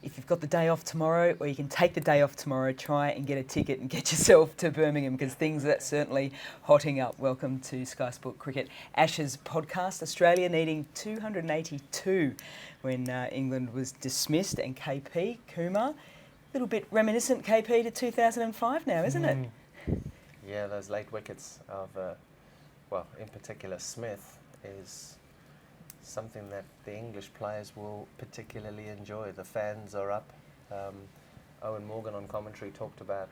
if you've got the day off tomorrow, or you can take the day off tomorrow, try and get a ticket and get yourself to Birmingham, because things are certainly hotting up. Welcome to Sky Sport Cricket Ashes podcast. Australia needing 282 when England was dismissed, and KP, Kumar, a little bit reminiscent, KP, to 2005 now, isn't it? Yeah, those late wickets of, in particular Smith, is something that the English players will particularly enjoy. The fans are up. Owen Morgan on commentary talked about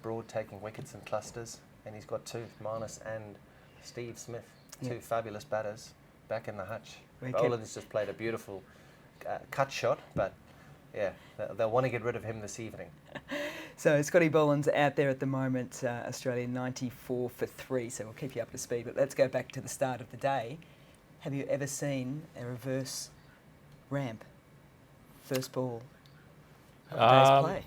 Broad taking wickets in clusters, and he's got two, Marnus and Steve Smith, two fabulous batters back in the hutch. Boland's just played a beautiful cut shot, but yeah, they'll want to get rid of him this evening. So Scotty Boland's out there at the moment, Australia 94 for 3, so we'll keep you up to speed. But let's go back to the start of the day. Have you ever seen a reverse ramp, first ball of the day's play?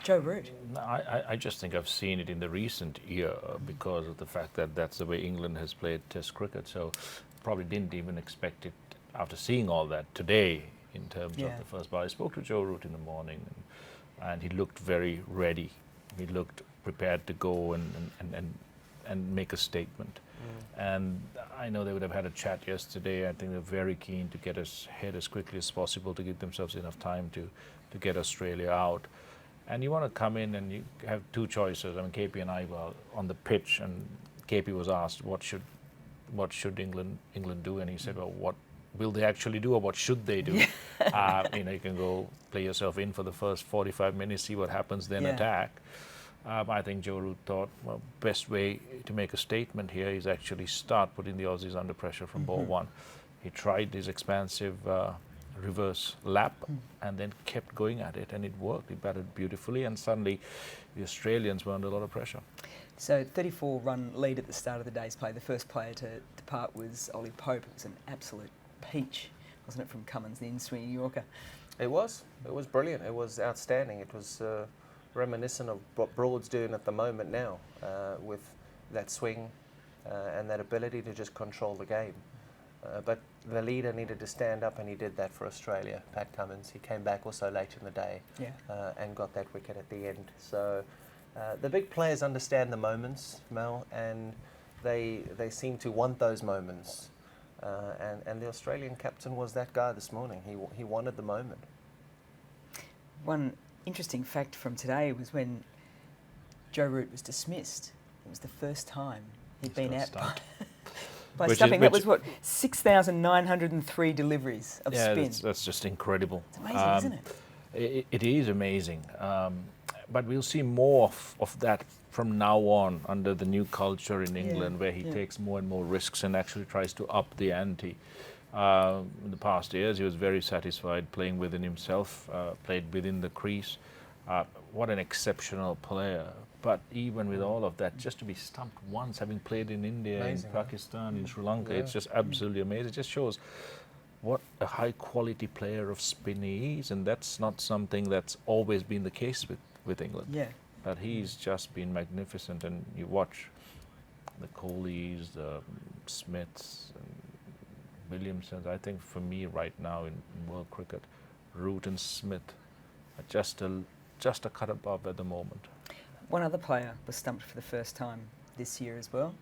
Joe Root. I just think I've seen it in the recent year because of the fact that that's the way England has played Test cricket. So probably didn't even expect it after seeing all that today in terms of the first ball. I spoke to Joe Root in the morning, and he looked very ready. He looked prepared to go and make a statement. And I know they would have had a chat yesterday. I think they're very keen to get us ahead as quickly as possible to give themselves enough time to get Australia out. And you want to come in and you have two choices. I mean, KP and I were on the pitch, and KP was asked, what should England do? And he said, well, what will they actually do, or what should they do? You can go play yourself in for the first 45 minutes, see what happens, then attack. I think Joe Root thought, well, best way to make a statement here is actually start putting the Aussies under pressure from ball one. He tried his expansive reverse lap and then kept going at it, and it worked. He batted beautifully, and suddenly the Australians were under a lot of pressure. So 34-run lead at the start of the day's play. The first player to depart was Ollie Pope. It was an absolute peach, wasn't it, from Cummins, the in-swinging Yorker? It was brilliant. It was outstanding. It was reminiscent of what Broad's doing at the moment now, with that swing and that ability to just control the game. But the leader needed to stand up, and he did that for Australia, Pat Cummins. He came back also late in the day and got that wicket at the end. So the big players understand the moments, Mel, and they seem to want those moments. And the Australian captain was that guy this morning. He wanted the moment. One interesting fact from today was when Joe Root was dismissed. It was the first time he'd been out by stumping. That was 6,903 deliveries of spin. That's just incredible. It's amazing, isn't it? It is amazing. But we'll see more of that from now on under the new culture in England, where he takes more and more risks and actually tries to up the ante. In the past years, he was very satisfied playing within himself, played within the crease. What an exceptional player. But even with all of that, just to be stumped once, having played in India, amazing, in Pakistan, in Sri Lanka, it's just absolutely amazing. It just shows what a high-quality player of spin he is, and that's not something that's always been the case with England. Yeah. But he's just been magnificent, and you watch the Kohlis, the Smiths, and Williamsons. I think for me right now in world cricket, Root and Smith are just a cut above at the moment. One other player was stumped for the first time this year as well.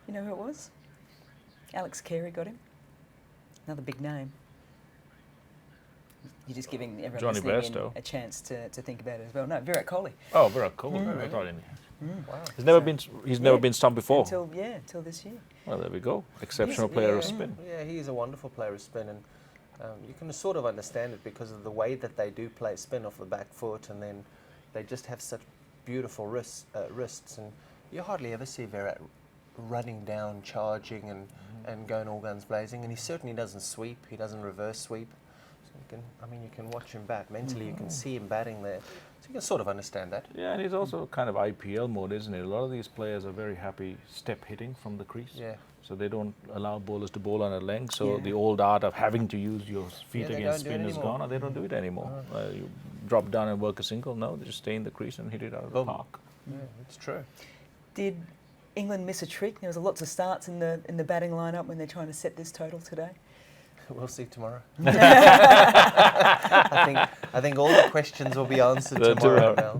You know who it was? Alex Carey got him. Another big name. You're just giving everyone listening a chance to think about it as well. No, Virat Kohli. Oh, Virat Kohli. I thought wow. He's never been stumped before. Until this year. Well, there we go. Exceptional player of spin. Yeah, he's a wonderful player of spin, and you can sort of understand it because of the way that they do play spin off the back foot, and then they just have such beautiful wrists, and you hardly ever see Virat running down, charging, and going all guns blazing. And he certainly doesn't sweep. He doesn't reverse sweep. So you can watch him bat. Mentally, you can see him batting there. So you can sort of understand that. Yeah, and he's also kind of IPL mode, isn't it? A lot of these players are very happy step hitting from the crease. Yeah. So they don't allow bowlers to bowl on a length. So the old art of having to use your feet against spin is gone, or they don't do it anymore. You drop down and work a single. No, they just stay in the crease and hit it out of the park. Yeah, it's true. Did England miss a trick? There was lots of starts in the batting lineup when they're trying to set this total today. We'll see tomorrow. I think all the questions will be answered tomorrow, Mel.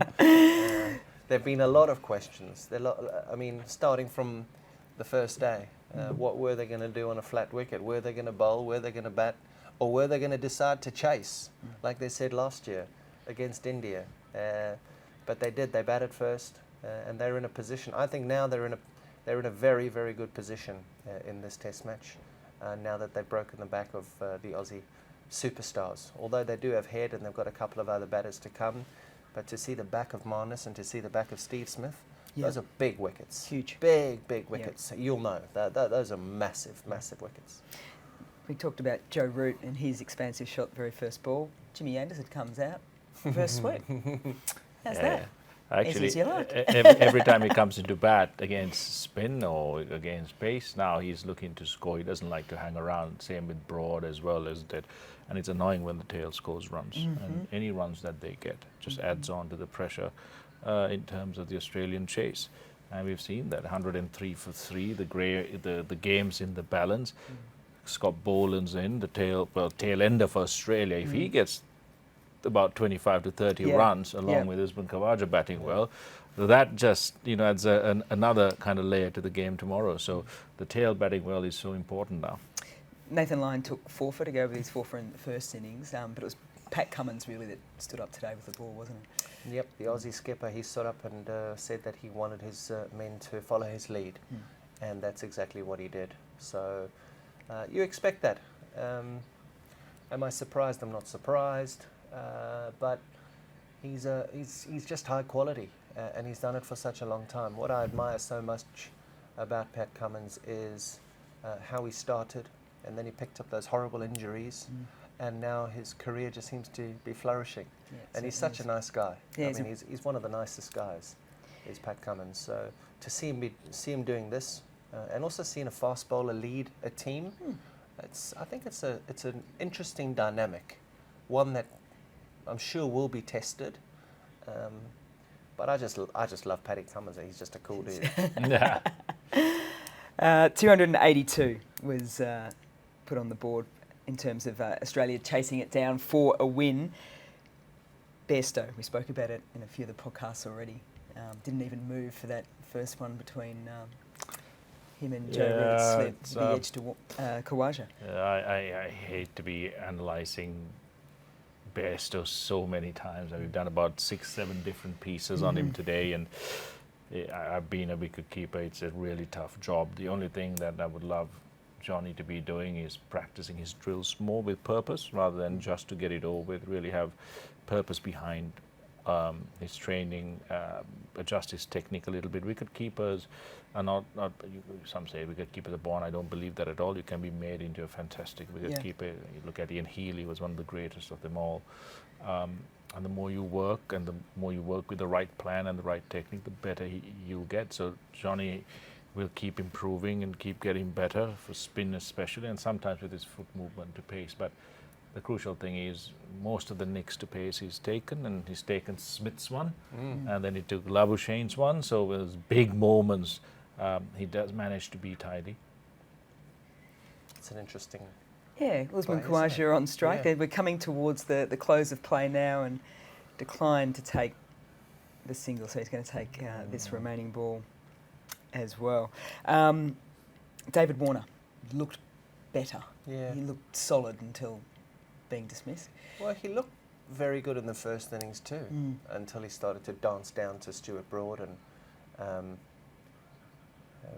There've been a lot of questions. I mean, starting from the first day, what were they going to do on a flat wicket? Were they going to bowl? Were they going to bat? Or were they going to decide to chase, like they said last year against India? But they did. They batted first, and they're in a position. I think now they're in a very, very good position in this Test match. Now that they've broken the back of the Aussie superstars. Although they do have Head and they've got a couple of other batters to come, but to see the back of Marnus and to see the back of Steve Smith, those are big wickets. Huge. Big wickets. You'll know. Those are massive wickets. We talked about Joe Root and his expansive shot the very first ball. Jimmy Anderson comes out, first sweep. How's that? Actually, As you like. every time he comes into bat against spin or against pace, now he's looking to score. He doesn't like to hang around. Same with Broad as well, isn't it? And it's annoying when the tail scores runs. And any runs that they get just adds on to the pressure in terms of the Australian chase. And we've seen that 103 for 3, the game's in the balance. Scott Boland's in, the tail ender for Australia. If he gets about 25 to 30 runs along with Usman Khawaja batting well, that just adds another kind of layer to the game tomorrow. So the tail batting well is so important now. Nathan Lyon took 4 for to go with his 4 for in the first innings, but it was Pat Cummins really that stood up today with the ball, wasn't it? Yep, the Aussie skipper, he stood up and said that he wanted his men to follow his lead, and that's exactly what he did. So you expect that. Am I surprised? I'm not surprised. But he's just high quality, and he's done it for such a long time. What I admire so much about Pat Cummins is how he started, and then he picked up those horrible injuries, and now his career just seems to be flourishing. Yeah, and he's such a nice guy. Yeah, I mean, he's one of the nicest guys, is Pat Cummins. So to see him doing this, and also seeing a fast bowler lead a team, I think it's an interesting dynamic, one that I'm sure will be tested, but I just love Paddy Cummins. He's just a cool dude. 282 was put on the board in terms of Australia chasing it down for a win. Bairstow, we spoke about it in a few of the podcasts already. Didn't even move for that first one between him and Joe Root. Slipped the edge to Khawaja. I hate to be analysing Bairstow so many times. We've done about 6-7 different pieces on him today, and I've been a wicket-keeper. It's a really tough job. The only thing that I would love Johnny to be doing is practicing his drills more with purpose rather than just to get it over with. Really have purpose behind his training, adjust his technique a little bit. Wicket-keepers are not some say wicket-keepers are born. I don't believe that at all. You can be made into a fantastic wicket-keeper. You look at Ian Healy, was one of the greatest of them all. And the more you work and the more you work with the right plan and the right technique, the better you'll get. So Johnny will keep improving and keep getting better for spin especially, and sometimes with his foot movement to pace. But the crucial thing is most of the nicks to pace he's taken, and he's taken Smith's one, and then he took Labuschane's one. So with his big moments, he does manage to be tidy. It's an interesting. Yeah, Usman Khawaja on strike. We're coming towards the close of play now, and declined to take the single, so he's going to take this remaining ball as well. David Warner looked better. Yeah. He looked solid until being dismissed. Well, he looked very good in the first innings too, until he started to dance down to Stuart Broad, and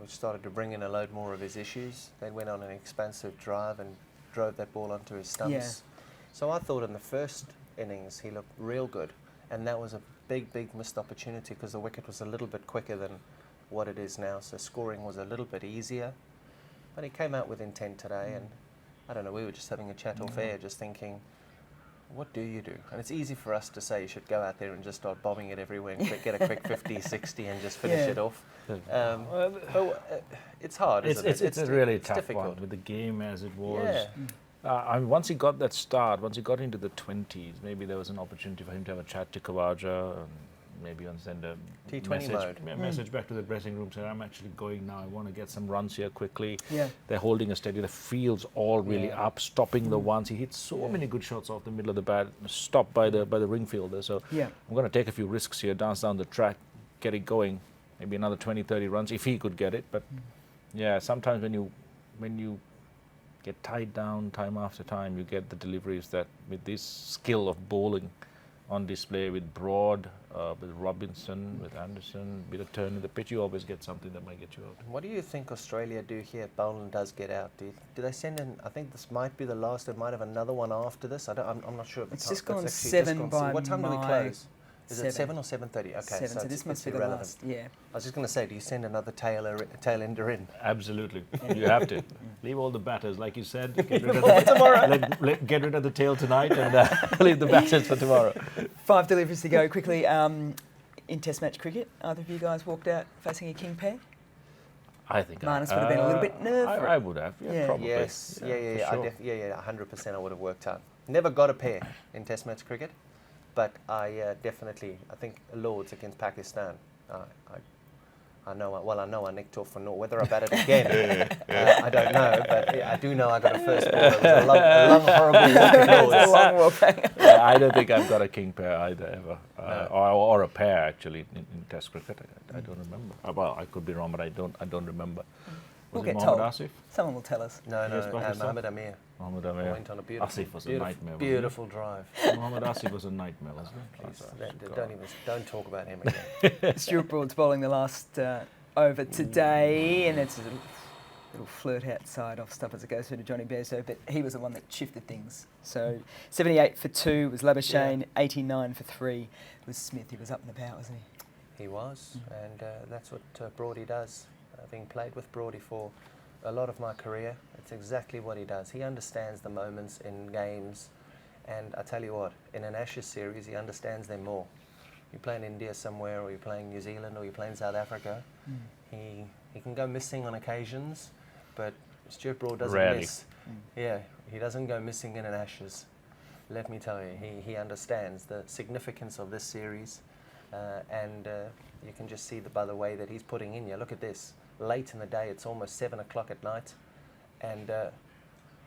which started to bring in a load more of his issues. They went on an expansive drive and drove that ball onto his stumps. Yeah. So I thought in the first innings he looked real good, and that was a big missed opportunity because the wicket was a little bit quicker than what it is now, so scoring was a little bit easier. But he came out with intent today, and I don't know, we were just having a chat off air, just thinking, what do you do? And it's easy for us to say you should go out there and just start bombing it everywhere and get a quick 50, 60 and just finish it off. But it's hard, isn't it? It's a really tough one with the game as it was. Yeah. Once he got that start, once he got into the 20s, maybe there was an opportunity for him to have a chat to Khawaja, maybe on send a T20 message, mode. message back to the dressing room saying, I'm actually going now, I want to get some runs here quickly. Yeah. They're holding a steady, the field's all really Yeah. up, stopping the ones. He hits so many good shots off the middle of the bat, stopped by the ring fielder. So Yeah. I'm going to take a few risks here, dance down the track, get it going, maybe another 20, 30 runs if he could get it. But yeah, sometimes when you get tied down time after time, you get the deliveries that with this skill of bowling on display with Broad, with Robinson, with Anderson, bit of turn in the pitch, you always get something that might get you out. What do you think Australia do here if Boland does get out? Do they send in, I think this might be the last, they might have another one after this. I'm not sure. At the It's time. just gone That's actually 7 just by What time do we my close? Is 7. it 7 or 7:30? Okay, 7, so it's- this must it's be the irrelevant. last. Yeah. I was just going to say, do you send another tail ender in? Absolutely, you have to. Leave all the batters, like you said, get rid of the, get rid of the tail tonight and leave the batters for tomorrow. 5 deliveries to go quickly. In Test match cricket, either of you guys walked out facing a king pair? I think Marnus would have been a little bit nervous. I would have, Yeah. probably. Yes, for yeah, sure. 100% I would have worked out. Never got a pair in Test match cricket, but I definitely, I think Lords against Pakistan, I know I nicked off for naught. Whether I batted again, I don't know, but I do know I got a first ball. It was a long horrible walk at It's a Lords. long walk back. I don't think I've got a king pair either ever, No. or a pair actually in Test cricket. I don't remember. Well, I could be wrong, but I don't remember. We'll Was it get Mohammad told. Asif? Someone will tell us. No, Yes, Pakistan. Mohammad Amir. Mohammad Amir. Went on a beautiful, Asif was a nightmare. wasn't he? beautiful drive. Mohammad Asif was a nightmare, wasn't he? Please, don't talk about him again. Stuart Broad's bowling the last over today, and it's a little flirt outside off stuff as it goes through to Johnny Bairstow, but he was the one that shifted things. So 78 for 2 was Labuschagne, 89 for 3 was Smith. He was up and about, wasn't he? He was, and that's what Broady does. Having played with Broady for a lot of my career, it's exactly what he does. He understands the moments in games, and I tell you what, in an Ashes series, he understands them more. You play in India somewhere, or you're playing New Zealand, or you're playing South Africa, he can go missing on occasions, but Stuart Broad doesn't Rarely. miss. Yeah, he doesn't go missing in an Ashes. Let me tell you, he understands the significance of this series, and you can just see by the way that he's putting in here. Look at this. Late in the day, it's almost 7 o'clock at night, and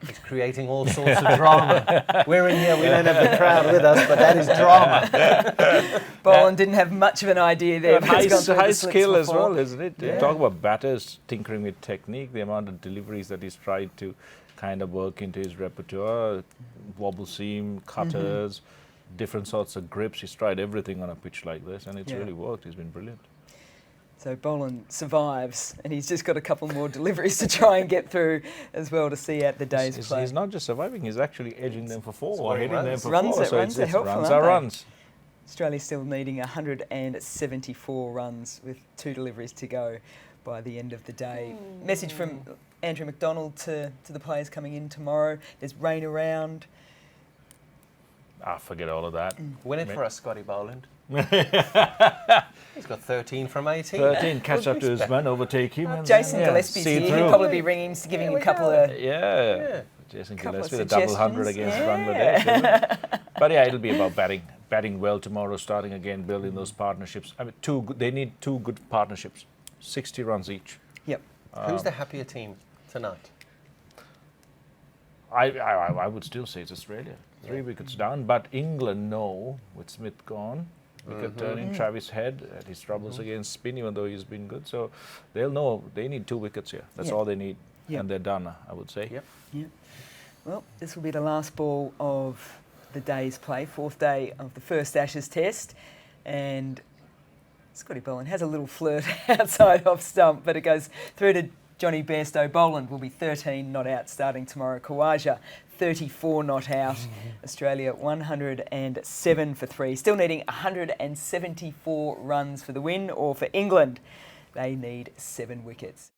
he's creating all sorts of drama. We're in here, we don't have the crowd with us, but that is drama. Boland didn't have much of an idea there. but he's gone through High the slicks skill as before. well, isn't it? Yeah. Talk about batters tinkering with technique, the amount of deliveries that he's tried to kind of work into his repertoire, wobble seam, cutters, different sorts of grips. He's tried everything on a pitch like this, and it's Yeah. really worked. He's been brilliant. So Boland survives, and he's just got a couple more deliveries to try and get through as well to see out the day's play. He's not just surviving, he's actually edging them for 4 or scoring hitting them runs. for Runs 4. are- So runs are it's helpful, runs aren't are they? runs. Australia still needing 174 runs with 2 deliveries to go by the end of the day. Message from Andrew McDonald to the players coming in tomorrow. There's rain around. Forget all of that. Win it for us, Scotty Boland. He's got 13 from 18. 13, catch up to his man, overtake him. And Jason yeah, Gillespie's see it here. through. He'll probably be ringing him, giving him a couple of... Yeah. Jason Couple of Gillespie, the double 100 suggestions. against Yeah. Bangladesh. Isn't it? But yeah, it'll be about batting well tomorrow, starting again, building those partnerships. I mean, they need 2 good partnerships, 60 runs each. Yep. Who's the happier team tonight? I would still say it's Australia. 3 wickets down, but England know, with Smith gone, wicket turning, Travis Head had his troubles against spin, even though he's been good. So they'll know they need 2 wickets here. That's Yeah. all they need. Yeah. And they're done, I would say. Yep. Yep. Well, this will be the last ball of the day's play, 4th day of the first Ashes test. And Scotty Boland has a little flirt outside off stump, but it goes through to Johnny Bairstow. Boland will be 13 not out starting tomorrow. Khawaja, 34 not out. Australia, 107 for 3. Still needing 174 runs for the win, or for England, they need 7 wickets.